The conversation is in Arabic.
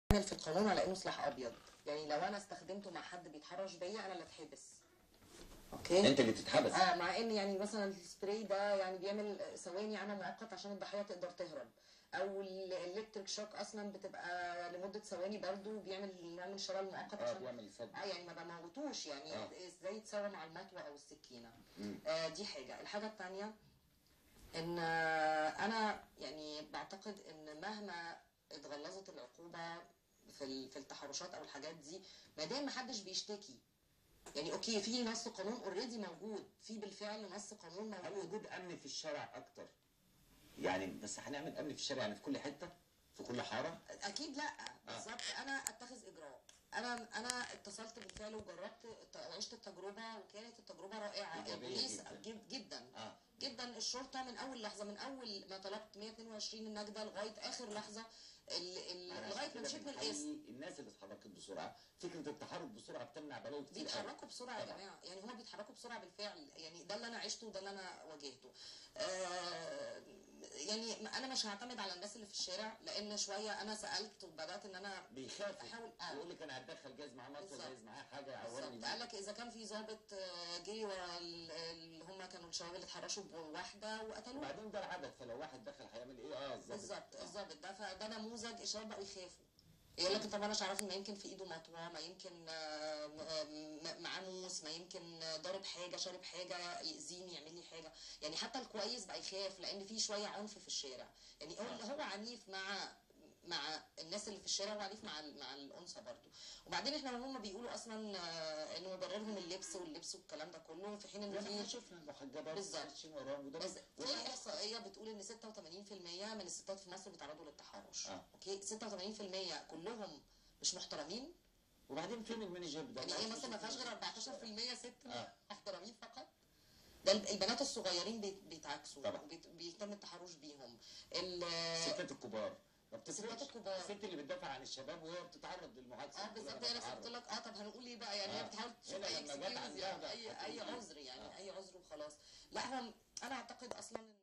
في القانون على انه سلاح ابيض، يعني لو انا استخدمته مع حد بيتحرش بيا انا اللي اتحبس. اوكي، انت اللي تتحبس. مع ان يعني مثلا السبراي ده يعني بيعمل ثواني عمل مؤقت عشان الضحيه تقدر تهرب، او الالكتريك شوك اصلا بتبقى لمده ثواني برضو بيعمل نوع من الشلل مؤقت عشان بيعمل صدمه. يعني ما بموتوش يعني. ازاي يتساوى مع المطوه او السكينه. دي حاجه. الحاجه الثانيه ان انا يعني بعتقد ان مهما اتغلظت العقوبه في التحرشات او الحاجات دي، ما دام ما حدش بيشتكي، يعني اوكي في نص قانون اوريدي موجود، في بالفعل نص قانون موجود. هل وجود امن في الشارع اكتر؟ يعني بس هنعمل امن في الشارع يعني في كل حته في كل حاره؟ اكيد لا. بالظبط. انا اتخذ اجراء. انا اتصلت بالفعل وجربت وعشت التجربه، وكانت التجربه رائعه. البوليس جدا جدا. الشرطه من اول لحظه، من اول ما طلبت 122 النجده لغايه اخر لحظه، لغايه ما مشيت من القسم. الناس اللي اتحركت بسرعه، فكره التحرك بسرعه بتمنع بلاوي كتير. بيتحركوا بسرعه يا جماعه، يعني هما بيتحركوا بسرعه بالفعل، يعني ده اللي انا عشته وده اللي انا واجهته. يعني انا مش هعتمد على الناس اللي في الشارع، لان شويه انا سالت وبدات ان انا بيخاف احاول يقول لك انا هتدخل جايز معاه مطوه، جايز معاه حاجه يعورني. قال لك اذا كان في ضابط جه ورا اللي هم كانوا الشباب اللي اتحرشوا بواحده وقتلوه، وبعدين ده العدد، فلو واحد دخل هيعمل ايه؟ بالظبط. الضابط ده فده نموذج الشباب بقوا يخافوا. يقول لك طب انا مش عارف، ما يمكن في ايده مطوه، ما يمكن معاه موس، ما يمكن ضارب حاجه شارب حاجه ياذيني يعمل لي حاجه. يعني حتى الكويس بقى يخاف، لان في شويه عنف في الشارع. يعني هو عنيف مع الناس اللي في الشارع، وعنيف مع الانثى برضه. وبعدين احنا هم بيقولوا اصلا ان مبررهم اللبس والكلام ده كله، في حين ان في شفنا المحجبات ماشيين وراهم. بس في احصائيه بتقول ان 86% من الستات في مصر بيتعرضوا للتحرش. اوكي، 86% كلهم مش محترمين. وبعدين فين المانجر ده؟ يعني ايه مثلا ما فيهاش غير 14% ست محترمين فقط. ده البنات الصغيرين بيتعكسوا بيتم التحرش بيهم. الستات الكبار الستات الكبار، الست اللي بتدافع عن الشباب وهي بتتعرض للمعاكسه. بالظبط. انا قلت لك طب هنقول ايه بقى؟ يعني هي بتحاول تشوف اي اكسكيوز، يعني اي عذر، يعني اي عذر وخلاص. لا، انا اعتقد اصلا